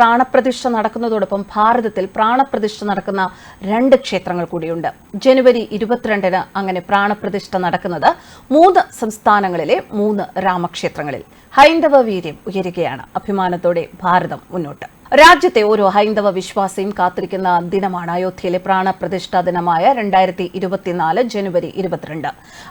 പ്രാണപ്രതിഷ്ഠ നടക്കുന്നതോടൊപ്പം ഭാരതത്തിൽ പ്രാണപ്രതിഷ്ഠ നടക്കുന്ന 2 ക്ഷേത്രങ്ങൾ കൂടിയുണ്ട്. ജനുവരി 22-ന് അങ്ങനെ പ്രാണപ്രതിഷ്ഠ നടക്കുന്നത് 3 സംസ്ഥാനങ്ങളിലെ 3 രാമക്ഷേത്രങ്ങളിൽ. ഹൈന്ദവ വീര്യം ഉയരുകയാണ്. അഭിമാനത്തോടെ ഭാരതം മുന്നോട്ട്. രാജ്യത്തെ ഓരോ ഹൈന്ദവ വിശ്വാസിയും കാത്തിരിക്കുന്ന ദിനമാണ് അയോധ്യയിലെ പ്രാണപ്രതിഷ്ഠാ ദിനമായ 2024 ജനുവരി 22.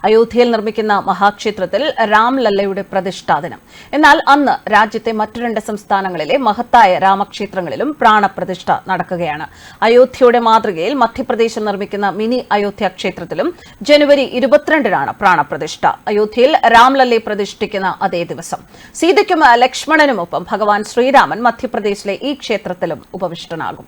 അയോധ്യയിൽ നിർമ്മിക്കുന്ന മഹാക്ഷേത്രത്തിൽ രാംലല്ലയുടെ പ്രതിഷ്ഠാ ദിനം. എന്നാൽ അന്ന് രാജ്യത്തെ മറ്റു 2 സംസ്ഥാനങ്ങളിലെ മഹത്തായ രാമക്ഷേത്രങ്ങളിലും പ്രാണപ്രതിഷ്ഠ നടക്കുകയാണ്. അയോധ്യയുടെ മാതൃകയിൽ മധ്യപ്രദേശിൽ നിർമ്മിക്കുന്ന മിനി അയോധ്യ ക്ഷേത്രത്തിലും ജനുവരി 22-നാണ് പ്രാണപ്രതിഷ്ഠ. അയോധ്യയിൽ രാംലല്ലയെ പ്രതിഷ്ഠിക്കുന്ന അതേ ദിവസം സീതയ്ക്കും ലക്ഷ്മണനുമൊപ്പം ഭഗവാൻ ശ്രീരാമൻ മധ്യപ്രദേശിലെ ഈ ക്ഷേത്രത്തിലും ഉപവിഷ്ടനാകും.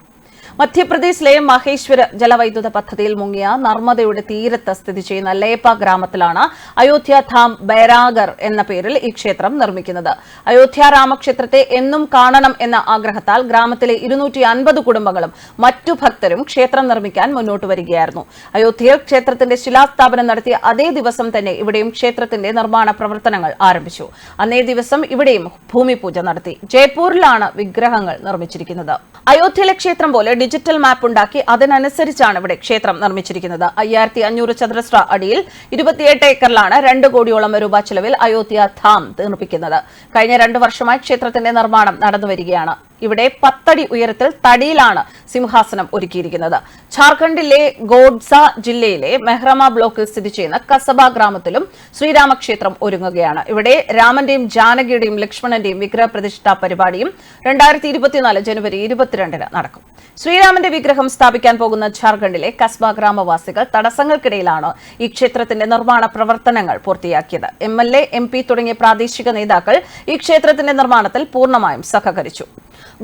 മധ്യപ്രദേശിലെ മഹേശ്വര ജലവൈദ്യുത പദ്ധതിയിൽ മുങ്ങിയ നർമ്മദയുടെ തീരത്ത് സ്ഥിതി ചെയ്യുന്ന ലേപ്പ ഗ്രാമത്തിലാണ് അയോധ്യ ധാം ബൈരാഗർ എന്ന പേരിൽ ഈ ക്ഷേത്രം നിർമ്മിക്കുന്നത്. അയോധ്യ രാമക്ഷേത്രത്തെ എന്നും കാണണം എന്ന ആഗ്രഹത്താൽ ഗ്രാമത്തിലെ 250 കുടുംബങ്ങളും മറ്റു ഭക്തരും ക്ഷേത്രം നിർമ്മിക്കാൻ മുന്നോട്ട് വരികയായിരുന്നു. അയോധ്യയിൽ ക്ഷേത്രത്തിന്റെ ശിലാസ്ഥാപനം നടത്തിയ അതേ ദിവസം തന്നെ ഇവിടെയും ക്ഷേത്രത്തിന്റെ നിർമ്മാണ പ്രവർത്തനങ്ങൾ ആരംഭിച്ചു. അന്നേ ദിവസം ഇവിടെയും ഭൂമിപൂജ നടത്തി. ജയ്പൂരിലാണ് വിഗ്രഹങ്ങൾ നിർമ്മിച്ചിരിക്കുന്നത്. അയോധ്യയിലെ ക്ഷേത്രം പോലെ ഡിജിറ്റൽ മാപ്പ് ഉണ്ടാക്കി അതിനനുസരിച്ചാണ് ഇവിടെ ക്ഷേത്രം നിർമ്മിച്ചിരിക്കുന്നത്. 5500 ചതുരശ്ര അടിയിൽ 28 ഏക്കറിലാണ് 2 കോടിയോളം രൂപ ചെലവിൽ അയോധ്യ ധാം നിർമ്മിക്കുന്നത്. കഴിഞ്ഞ 2 വർഷമായി ക്ഷേത്രത്തിന്റെ നിർമ്മാണം നടന്നുവരികയാണ്. ഇവിടെ 10 അടി ഉയരത്തിൽ തടിയിലാണ് സിംഹാസനം ഒരുക്കിയിരിക്കുന്നത്. ഝാർഖണ്ഡിലെ ഗോഡ്സ ജില്ലയിലെ മെഹ്റമ ബ്ലോക്കിൽ സ്ഥിതി ചെയ്യുന്ന കസബ ഗ്രാമത്തിലും ശ്രീരാമക്ഷേത്രം ഒരുങ്ങുകയാണ്. ഇവിടെ രാമന്റെയും ജാനകിയുടെയും ലക്ഷ്മണന്റെയും വിഗ്രഹ പ്രതിഷ്ഠാ പരിപാടിയും 2024 ജനുവരി 22-ന് നടക്കും. ശ്രീരാമന്റെ വിഗ്രഹം സ്ഥാപിക്കാൻ പോകുന്ന ഝാർഖണ്ഡിലെ കസ്ബ ഗ്രാമവാസികൾ തടസ്സങ്ങൾക്കിടയിലാണ് ഈ ക്ഷേത്രത്തിന്റെ നിർമ്മാണ പ്രവർത്തനങ്ങൾ പൂർത്തിയാക്കിയത്. MLA, MP തുടങ്ങിയ പ്രാദേശിക നേതാക്കൾ ഈ ക്ഷേത്രത്തിന്റെ നിർമ്മാണത്തിൽ പൂർണ്ണമായും സഹകരിച്ചു.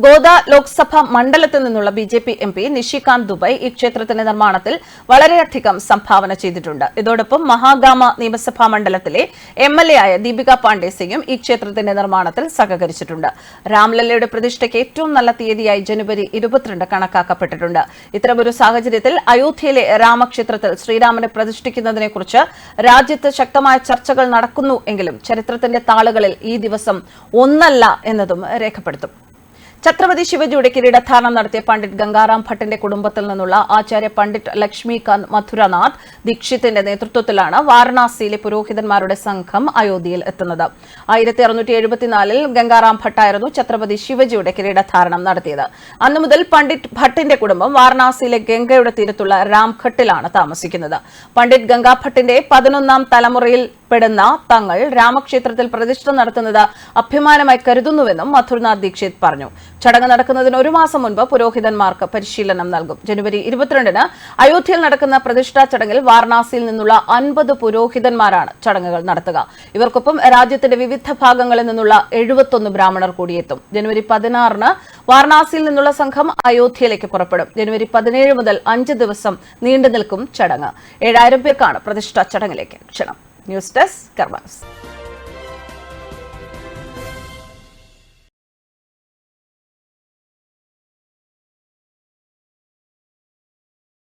ഗോദ ലോക്സഭാ മണ്ഡലത്തിൽ നിന്നുള്ള BJP MP നിഷികാന്ത് ദുബൈ ഈ ക്ഷേത്രത്തിന്റെ നിർമ്മാണത്തിൽ വളരെയധികം സംഭാവന ചെയ്തിട്ടുണ്ട്. ഇതോടൊപ്പം മഹാഗാമ നിയമസഭാ മണ്ഡലത്തിലെ MLA ആയ ദീപിക പാണ്ഡെ സിംഗും ഈ ക്ഷേത്രത്തിന്റെ നിർമ്മാണത്തിൽ സഹകരിച്ചിട്ടുണ്ട്. രാംലല്ലയുടെ പ്രതിഷ്ഠയ്ക്ക് ഏറ്റവും നല്ല തീയതിയായി ജനുവരി 22 കണക്കാക്കപ്പെട്ടിട്ടുണ്ട്. ഇത്തരമൊരു സാഹചര്യത്തിൽ അയോധ്യയിലെ രാമക്ഷേത്രത്തിൽ ശ്രീരാമനെ പ്രതിഷ്ഠിക്കുന്നതിനെക്കുറിച്ച് രാജ്യത്ത് ശക്തമായ ചർച്ചകൾ നടക്കുന്നു എങ്കിലും ചരിത്രത്തിന്റെ താളുകളിൽ ഈ ദിവസം ഒന്നല്ല എന്നതും രേഖപ്പെടുത്തും. ഛത്രപതി ശിവജിയുടെ കിരീടധാരണം നടത്തിയ പണ്ഡിറ്റ് ഗംഗാറാം ഭട്ടിന്റെ കുടുംബത്തിൽ നിന്നുള്ള ആചാര്യ പണ്ഡിറ്റ് ലക്ഷ്മികാന്ത് മഥുരനാഥ് ദീക്ഷിത്തിന്റെ നേതൃത്വത്തിലാണ് വാരണാസിയിലെ പുരോഹിതന്മാരുടെ സംഘം അയോധ്യയിൽ എത്തുന്നത്. 1674-ൽ ഗംഗാറാം ഭട്ടായിരുന്നു ഛത്രപതി ശിവജിയുടെ കിരീടധാരണം നടത്തിയത്. അന്നു മുതൽ പണ്ഡിറ്റ് ഭട്ടിന്റെ കുടുംബം വാരണാസിയിലെ ഗംഗയുടെ തീരത്തുള്ള രാംഘട്ടിലാണ് താമസിക്കുന്നത്. പണ്ഡിറ്റ് ഗംഗാ ഭട്ടിന്റെ 11ാം തലമുറയിൽ പെടുന്ന തങ്ങൾ രാമക്ഷേത്രത്തിൽ പ്രതിഷ്ഠ നടത്തുന്നത് അഭിമാനമായി കരുതുന്നുവെന്നും മഥുർനാഥ് ദീക്ഷിത് പറഞ്ഞു. ചടങ്ങ് നടക്കുന്നതിന് 1 മാസം മുൻപ് പുരോഹിതന്മാർക്ക് പരിശീലനം നൽകും. ജനുവരി 22-ന് അയോധ്യയിൽ നടക്കുന്ന പ്രതിഷ്ഠാ ചടങ്ങിൽ വാരണാസിയിൽ നിന്നുള്ള 50 പുരോഹിതന്മാരാണ് ചടങ്ങുകൾ നടത്തുക. ഇവർക്കൊപ്പം രാജ്യത്തിന്റെ വിവിധ ഭാഗങ്ങളിൽ നിന്നുള്ള 71 ബ്രാഹ്മണർ കൂടിയെത്തും. ജനുവരി 16-ന് വാരണാസിയിൽ നിന്നുള്ള സംഘം അയോധ്യയിലേക്ക് പുറപ്പെടും. ജനുവരി 17 മുതൽ 5 ദിവസം നീണ്ടു നിൽക്കും ചടങ്ങ്. 7000 പേർക്കാണ് പ്രതിഷ്ഠാ ചടങ്ങിലേക്ക് ക്ഷണം. ന്യൂസ് ഡെസ്ക് കർമ്മ ന്യൂസ്.